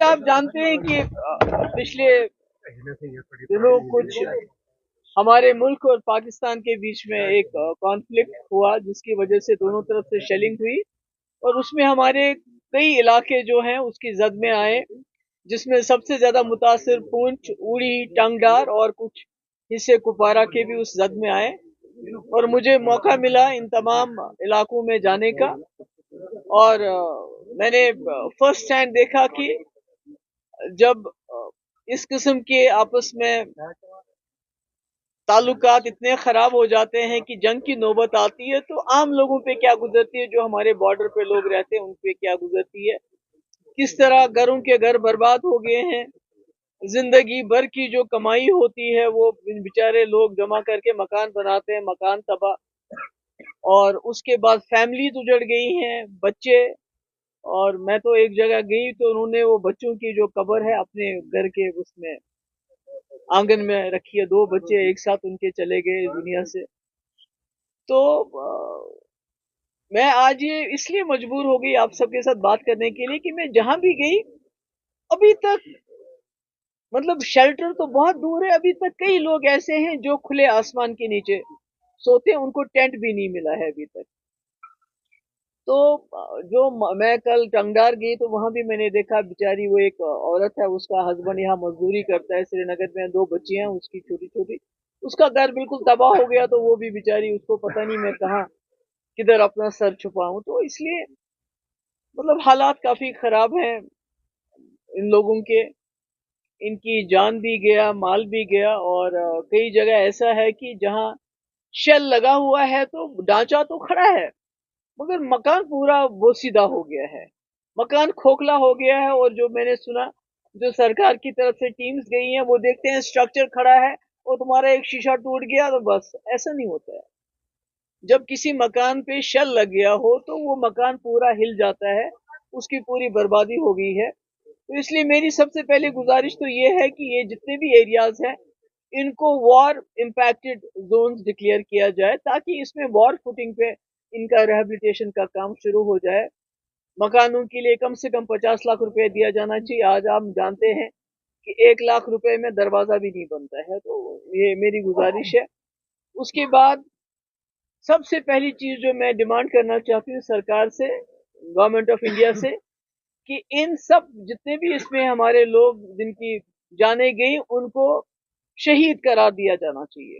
आप जानते हैं कि पिछले दिनों कुछ हमारे मुल्क और पाकिस्तान के बीच में एक कॉन्फ्लिक्ट हुआ, जिसकी वजह से दोनों तरफ से शेलिंग हुई और उसमें हमारे कई इलाके जो हैं उसकी जद में आए, जिसमें सबसे ज्यादा मुतासिर पुंछ, उड़ी, टंगडार और कुछ हिस्से कुपवारा के भी उस जद में आए। और मुझे मौका मिला इन तमाम इलाकों में जाने का और मैंने फर्स्ट हैंड देखा कि जब इस किस्म के आपस में ताल्लुकात इतने खराब हो जाते हैं कि जंग की नौबत आती है, तो आम लोगों पे क्या गुजरती है, जो हमारे बॉर्डर पे लोग रहते हैं उन पे क्या गुजरती है, किस तरह घरों के घर बर्बाद हो गए हैं, जिंदगी भर की जो कमाई होती है वो बेचारे लोग जमा करके मकान बनाते हैं, मकान तबाह, और उसके बाद फैमिली उजड़ गई हैं, बच्चे। और मैं तो एक जगह गई तो उन्होंने वो बच्चों की जो कब्र है अपने घर के उसमें आंगन में रखी है, दो बच्चे एक साथ उनके चले गए दुनिया से। तो मैं आज ये इसलिए मजबूर हो गई आप सबके साथ बात करने के लिए कि मैं जहां भी गई अभी तक, मतलब शेल्टर तो बहुत दूर है, अभी तक कई लोग ऐसे हैं जो खुले आसमान के नीचे सोते हैं, उनको टेंट भी नहीं मिला है अभी तक। तो मैं कल टंगडार गई तो वहां भी मैंने देखा, बेचारी वो एक औरत है, उसका हस्बैंड यहाँ मजदूरी करता है श्रीनगर में, दो बच्चियां हैं उसकी छोटी छोटी, उसका घर बिल्कुल तबाह हो गया, तो वो भी बेचारी, उसको पता नहीं मैं कहाँ किधर अपना सर छुपाऊं। तो इसलिए मतलब हालात काफी खराब हैं इन लोगों के, इनकी जान भी गया, माल भी गया। और कई जगह ऐसा है कि जहां शेल लगा हुआ है तो ढांचा तो खड़ा है, मगर मकान पूरा बोसीदा हो गया है, मकान खोखला हो गया है। और जो मैंने सुना, जो सरकार की तरफ से टीम्स गई हैं वो देखते हैं स्ट्रक्चर खड़ा है और तुम्हारा एक शीशा टूट गया तो बस, ऐसा नहीं होता है। जब किसी मकान पे शल लग गया हो तो वो मकान पूरा हिल जाता है, उसकी पूरी बर्बादी हो गई है। तो इसलिए मेरी सबसे पहले गुजारिश तो ये है कि ये जितने भी एरियाज हैं इनको वॉर इम्पैक्टेड जोन्स डिक्लेयर किया जाए, ताकि इसमें वॉर फुटिंग पे इनका रिहेबिलिटेशन का काम शुरू हो जाए। मकानों के लिए कम से कम 50 लाख रुपए दिया जाना चाहिए। आज आप जानते हैं कि 1 लाख रुपए में दरवाजा भी नहीं बनता है। तो ये मेरी गुजारिश है। उसके बाद सबसे पहली चीज जो मैं डिमांड करना चाहती हूँ सरकार से, गवर्नमेंट ऑफ इंडिया से, कि इन सब जितने भी इसमें हमारे लोग जिनकी जाने गई उनको शहीद करार दिया जाना चाहिए।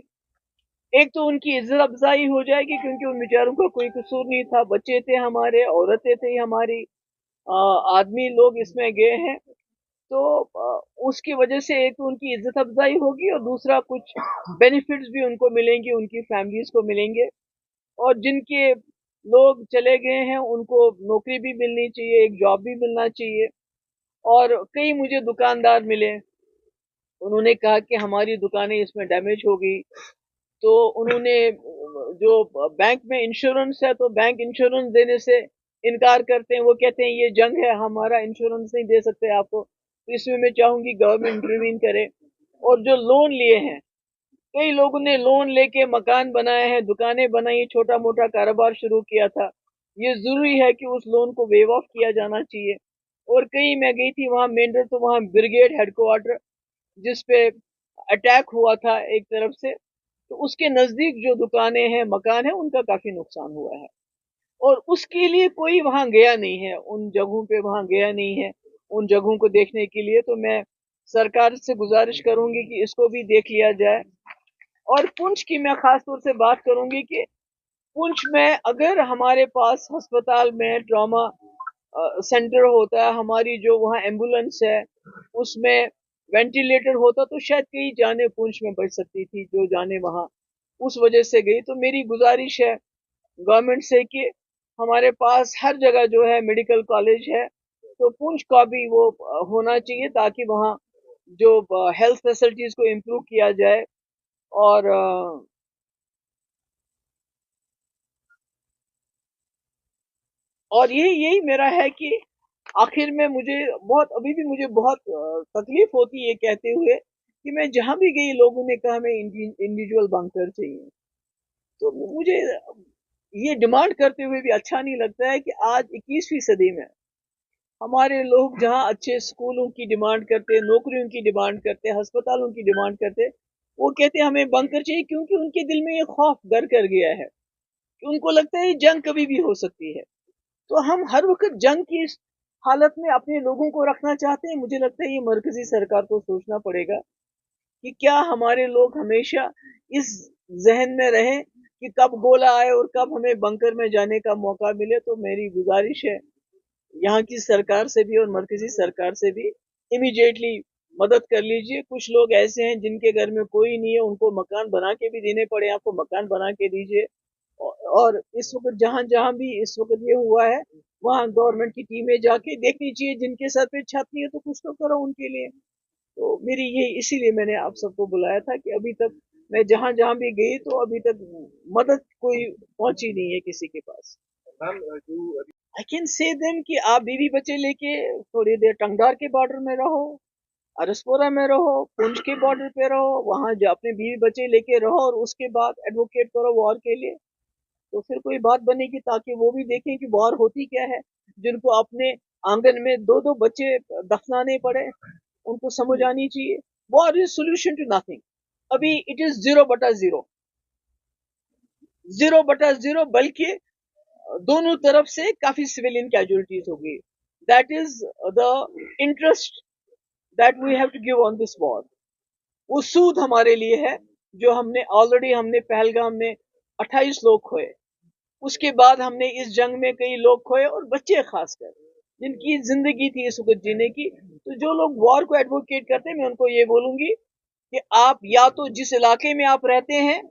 एक तो उनकी इज्जत अफजाई हो जाएगी, क्योंकि उन बेचारों का कोई कसूर नहीं था, बच्चे थे हमारे, औरतें थी हमारी, आदमी लोग इसमें गए हैं। तो उसकी वजह से एक तो उनकी इज्जत अफजाई होगी और दूसरा कुछ बेनिफिट्स भी उनको मिलेंगे, उनकी फैमिलीज को मिलेंगे। और जिनके लोग चले गए हैं उनको नौकरी भी मिलनी चाहिए, एक जॉब भी मिलना चाहिए। और कई मुझे दुकानदार मिले, उन्होंने कहा कि हमारी दुकानें इसमें डैमेज हो गई, तो उन्होंने जो बैंक में इंश्योरेंस है तो बैंक इंश्योरेंस देने से इनकार करते हैं, वो कहते हैं ये जंग है, हमारा इंश्योरेंस नहीं दे सकते आपको। तो इसमें मैं चाहूंगी गवर्नमेंट इंटरवीन करे। और जो लोन लिए हैं, कई लोगों ने लोन लेके मकान बनाए हैं, दुकानें बनाई, छोटा मोटा कारोबार शुरू किया था, ये जरूरी है कि उस लोन को वेव ऑफ किया जाना चाहिए। और कई मैं गई थी वहां मेंढर, तो वहां ब्रिगेड हेडक्वार्टर जिसपे अटैक हुआ था एक तरफ से, तो उसके नजदीक जो दुकानें हैं, मकान है, उनका काफी नुकसान हुआ है। और उसके लिए कोई वहां गया नहीं है, उन जगहों पे वहां गया नहीं है उन जगहों को देखने के लिए। तो मैं सरकार से गुजारिश करूंगी कि इसको भी देख लिया जाए। और पुंछ की मैं खास तौर से बात करूंगी कि पुंछ में अगर हमारे पास अस्पताल में ट्रॉमा सेंटर होता है, हमारी जो वहाँ एम्बुलेंस है उसमें वेंटिलेटर होता, तो शायद कई जाने पुंछ में बच सकती थी, जो जाने वहाँ उस वजह से गई। तो मेरी गुजारिश है गवर्नमेंट से कि हमारे पास हर जगह जो है मेडिकल कॉलेज है, तो पुंछ का भी वो होना चाहिए, ताकि वहाँ जो हेल्थ फैसिलिटीज को इम्प्रूव किया जाए। और यही यही मेरा है कि आखिर में मुझे बहुत, अभी भी मुझे बहुत तकलीफ होती है कहते हुए कि मैं जहां भी गई लोगों ने कहा हमें इंडिविजुअल बंकर चाहिए। तो मुझे ये डिमांड करते हुए भी अच्छा नहीं लगता है कि आज 21वीं सदी में हमारे लोग जहाँ अच्छे स्कूलों की डिमांड करते, नौकरियों की डिमांड करते, अस्पतालों की डिमांड करते, वो कहते हमें बंकर चाहिए, क्योंकि उनके दिल में ये खौफ घर कर गया है कि उनको लगता है जंग कभी भी हो सकती है। तो हम हर वक्त जंग की इस हालत में अपने लोगों को रखना चाहते हैं। मुझे लगता है ये मरकजी सरकार को सोचना पड़ेगा कि क्या हमारे लोग हमेशा इस जहन में रहे कि कब गोला आए और कब हमें बंकर में जाने का मौका मिले। तो मेरी गुजारिश है यहाँ की सरकार से भी और मरकजी सरकार से भी, इमीडिएटली मदद कर लीजिए। कुछ लोग ऐसे हैं जिनके घर में कोई नहीं है, उनको मकान बना के भी देने पड़े, आपको मकान बना के दीजिए। और इस वक्त जहां जहां भी इस वक्त ये हुआ है, वहां गवर्नमेंट की टीमें जाके देखनी चाहिए। जिनके सर पे छत नहीं है तो कुछ तो करो उनके लिए। तो मेरी ये इसीलिए मैंने आप सबको बुलाया था कि अभी तक मैं जहां जहां भी गई तो अभी तक मदद कोई पहुंची नहीं है किसी के पास। आई कैन से देम कि आप बीवी बच्चे लेके थोड़ी देर टंगदार के बॉर्डर में रहो, अरसपोरा में रहो, पुंछ के बॉर्डर पे रहो, वहां जो अपने बीवी बच्चे लेके रहो और उसके बाद एडवोकेट करो वॉर के लिए। तो फिर कोई बात बनेगी ताकि वो भी देखें कि वॉर होती क्या है। जिनको अपने आंगन में दो दो बच्चे दफनाने पड़े, उनको समझ आनी चाहिए war is solution to nothing. अभी इट इज 0/0, 0/0, बल्कि दोनों तरफ से काफी सिविलियन कैजुअलिटीज हो गई। That is the interest that we have to give on this war. वो सूद हमारे लिए है जो हमने पहलगाम में 28 लोग खोए, उसके बाद हमने इस जंग में कई लोग खोए और बच्चे खासकर जिनकी जिंदगी थी इस वक्त जीने की। तो जो लोग वॉर को एडवोकेट करते हैं, मैं उनको ये बोलूंगी कि आप या तो जिस इलाके में आप रहते हैं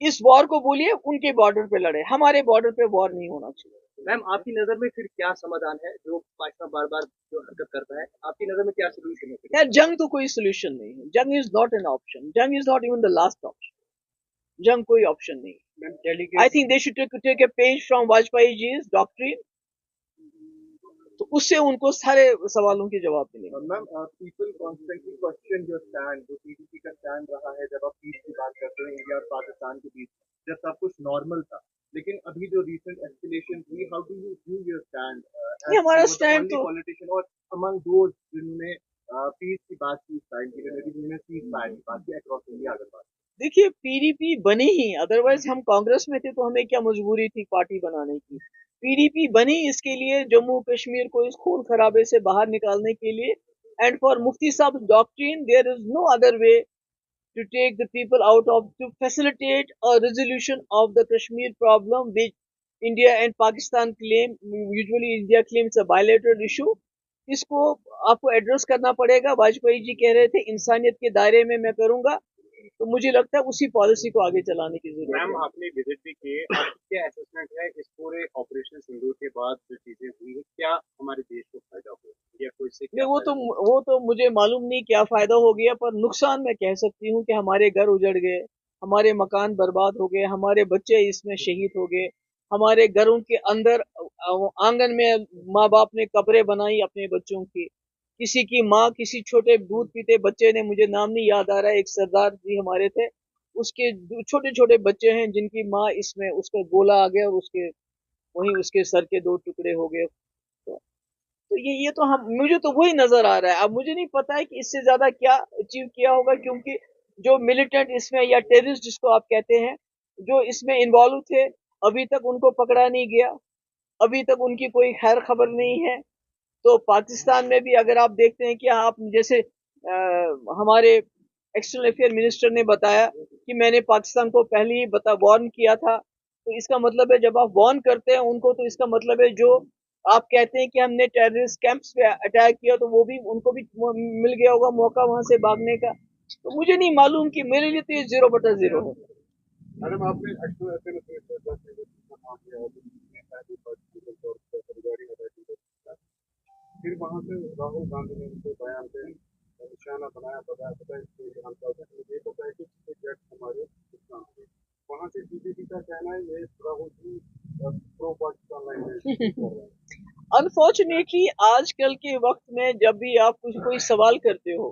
इस वॉर को बोलिए उनके बॉर्डर पे लड़े, हमारे बॉर्डर पे वॉर नहीं होना चाहिए। मैम आपकी नजर में फिर क्या समाधान है जो पाकिस्तान बार बार जो हरकत करता है, आपकी नजर में क्या सोल्यूशन है? यार जंग तो कोई सोल्यूशन नहीं है, जंग इज नॉट एन ऑप्शन, जंग is not even the last option, जंग कोई ऑप्शन नहीं। I think they should take a page from Vajpayee ji doctrine, तो उससे उनको सारे सवालों के जवाब मिलेंगे। Ma'am people constantly question your stand, जो पीडीपी का स्टैंड रहा है जब आप पीस की बात करते हैं इंडिया और पाकिस्तान के बीच, जब सब कुछ नॉर्मल था, लेकिन अभी जो रिसेंट एस्केलेशन हुई, how do you view your stand ये हमारा स्टैंड तो पॉलिटिशियन और अमंग दोज जिन्होंने पीस की बात की, इस टाइम की जिन्होंने सीज फायर की बात की अक्रॉस इंडिया अगर बात। देखिए पीडीपी बनी ही, अदरवाइज हम कांग्रेस में थे तो हमें क्या मजबूरी थी पार्टी बनाने की। पीडीपी बनी इसके लिए जम्मू कश्मीर को इस खून खराबे से बाहर निकालने के लिए, and for Mufti Sahab doctrine there is no other way to take the people out of, to facilitate a resolution of the Kashmir problem which India and Pakistan claim, usually India claims a bilateral issue। इसको आपको address करना पड़ेगा। वाजपेयी जी कह रहे थे इंसानियत के दायरे में मैं करूंगा, तो मुझे लगता है उसी पॉलिसी को आगे चलाने की जरूरत है। मैम आपने विजिट भी किए, क्या असेसमेंट है इस पूरे ऑपरेशन सिंदूर के बाद जो चीजें हुई है, क्या हमारे देश को फायदा हुआ या कोई से नहीं, वो तो मुझे मालूम नहीं क्या फायदा हो गया, पर नुकसान मैं कह सकती हूँ कि हमारे घर उजड़ गए, हमारे मकान बर्बाद हो गए, हमारे बच्चे इसमें शहीद हो गए, हमारे घरों के अंदर आंगन में माँ बाप ने कब्रें बनाई अपने बच्चों की। किसी की माँ, किसी छोटे दूध पीते बच्चे ने, मुझे नाम नहीं याद आ रहा है, एक सरदार जी हमारे थे, उसके छोटे छोटे बच्चे हैं जिनकी माँ इसमें उसका गोला आ गया और उसके वहीं उसके सर के दो टुकड़े हो गए। तो ये तो हम, मुझे तो वही नजर आ रहा है। अब मुझे नहीं पता है कि इससे ज्यादा क्या अचीव किया होगा, क्योंकि जो मिलिटेंट इसमें या टेररिस्ट जिसको आप कहते हैं जो इसमें इन्वॉल्व थे, अभी तक उनको पकड़ा नहीं गया, अभी तक उनकी कोई खैर खबर नहीं है। तो पाकिस्तान में भी अगर आप देखते हैं कि आप जैसे हमारे एक्सटर्नल अफेयर मिनिस्टर ने बताया कि मैंने पाकिस्तान को पहले ही वार्न किया था। तो इसका मतलब है जब आप वार्न करते हैं उनको, तो इसका मतलब है जो आप कहते हैं कि हमने टेररिस्ट कैंप्स पे अटैक किया, तो वो भी उनको भी मिल गया होगा मौका वहां से भागने का। तो मुझे नहीं मालूम, कि मेरे लिए तो ये 0/0 है। मैडम आपने फिर वहाँ से राहुल गांधी ने उनको बयान पे निशाना बनाया, बताया पता है मुझे पता है कि हमारे वहाँ से बीजेपी का कहना है ये Rahul ji pro Pakistan line. Unfortunately आजकल के वक्त में जब भी आप कुछ कोई सवाल करते हो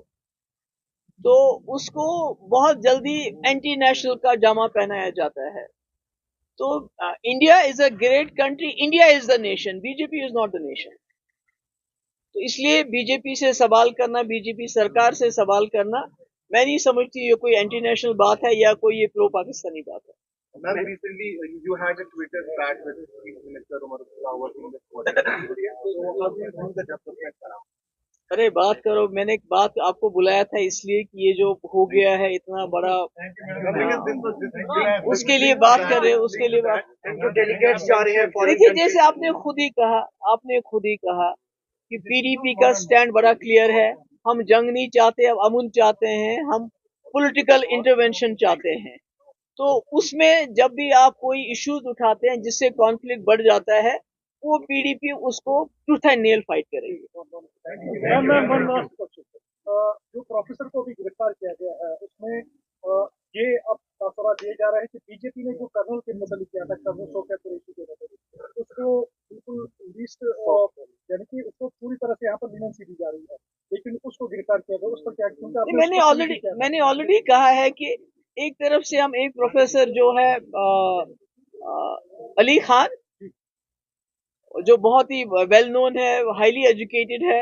तो उसको बहुत जल्दी एंटी नेशनल का जामा पहनाया जाता है। तो India is a great country, India is the nation, BJP is not the nation. तो इसलिए बीजेपी से सवाल करना, बीजेपी सरकार से सवाल करना, मैं नहीं समझती ये कोई एंटी नेशनल बात है या कोई ये प्रो पाकिस्तानी बात है। Ma'am, recently you had a Twitter spat with Chief Minister Umar Abdullah working with Modi. So how do you view the development around? अरे बात करो, मैंने एक बात आपको बुलाया था इसलिए कि ये जो हो गया है इतना बड़ा, उसके लिए बात कर रहे हो, उसके लिए बात। जो डेलीगेट्स जा रहे हैं, देखिए जैसे आपने खुद ही कहा कि पीडीपी का स्टैंड बड़ा क्लियर है, हम जंग नहीं चाहते, अब अमन चाहते हैं, हम पॉलिटिकल इंटरवेंशन चाहते हैं। तो उसमें जब भी आप कोई इश्यूज उठाते हैं जिससे कॉन्फ्लिक्ट बढ़ जाता है, वो पीडीपी उसको टूथ एंड नेल फाइट करेगी। जो प्रोफेसर को भी गिरफ्तार किया गया है उसमें ये अब तासरा दिए जा रहा है कि बीजेपी ने जो कर्नल के मतलब किया था, कर्नल शौकत कुरैशी के मतलब उसको बिल्कुल लिस्ट यानी कि उसको पूरी तरह से यहाँ पर लिनेंसी दी जा रही है, लेकिन उसको गिरफ्तार किया गया, उस पर क्या, क्योंकि मैंने ऑलरेडी कहा है कि एक तरफ से हम एक प्रोफेसर जो है अली खान, जो बहुत ही वेल नोन है, हाईली एजुकेटेड है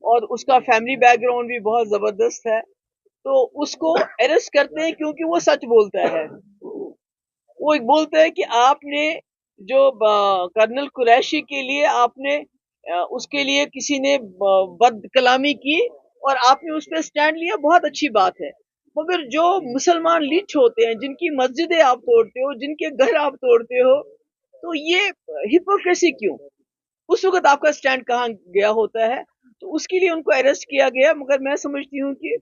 और उसका फैमिली बैकग्राउंड भी बहुत जबरदस्त है, तो उसको अरेस्ट करते हैं क्योंकि वो सच बोलता है। वो एक बोलता है कि आपने जो कर्नल कुरैशी के लिए आपने उसके लिए किसी ने बद कलामी की और आपने उस पर स्टैंड लिया, बहुत अच्छी बात है। मगर जो मुसलमान लीच होते हैं, जिनकी मस्जिदें आप तोड़ते हो, जिनके घर आप तोड़ते हो, तो ये हिपोक्रेसी क्यों? उस वक्त आपका स्टैंड कहाँ गया होता है? तो उसके लिए उनको अरेस्ट किया गया। मगर मैं समझती हूँ कि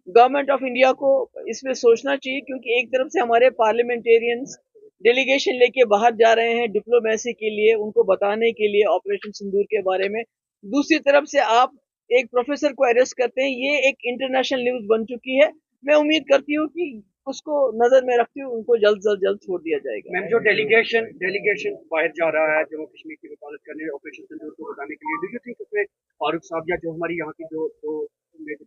गवर्नमेंट ऑफ इंडिया को इसमें सोचना चाहिए, क्योंकि एक तरफ से हमारे पार्लियामेंटेरियंस डेलीगेशन लेके बाहर जा रहे हैं डिप्लोमेसी के लिए, उनको बताने के लिए ऑपरेशन सिंदूर के बारे में, दूसरी तरफ से आप एक प्रोफेसर को अरेस्ट करते हैं। ये एक इंटरनेशनल न्यूज बन चुकी है। मैं उम्मीद करती हूँ कि उसको नजर में रखते हुए उनको जल्द छोड़ दिया जाएगा। मैम, जो डेलीगेशन बाहर जा रहा है जम्मू कश्मीर की हिफाजत करने ऑपरेशन सिंदूर को बताने के लिए, डू यू थिंक उसमें फारूक साहब या जो हमारी यहाँ की जो मेजर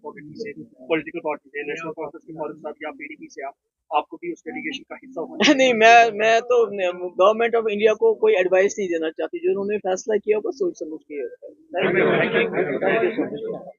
पॉलिटिकल पार्टी है, नेशनल कॉन्फ्रेंस के फारूक साहब या पीडीपी से आपको भी उस डेलीगेशन का हिस्सा होना? नहीं, मैं तो गवर्नमेंट ऑफ इंडिया को कोई एडवाइस नहीं देना चाहती। जो उन्होंने फैसला किया वो सोच समझ के। Thank you so much.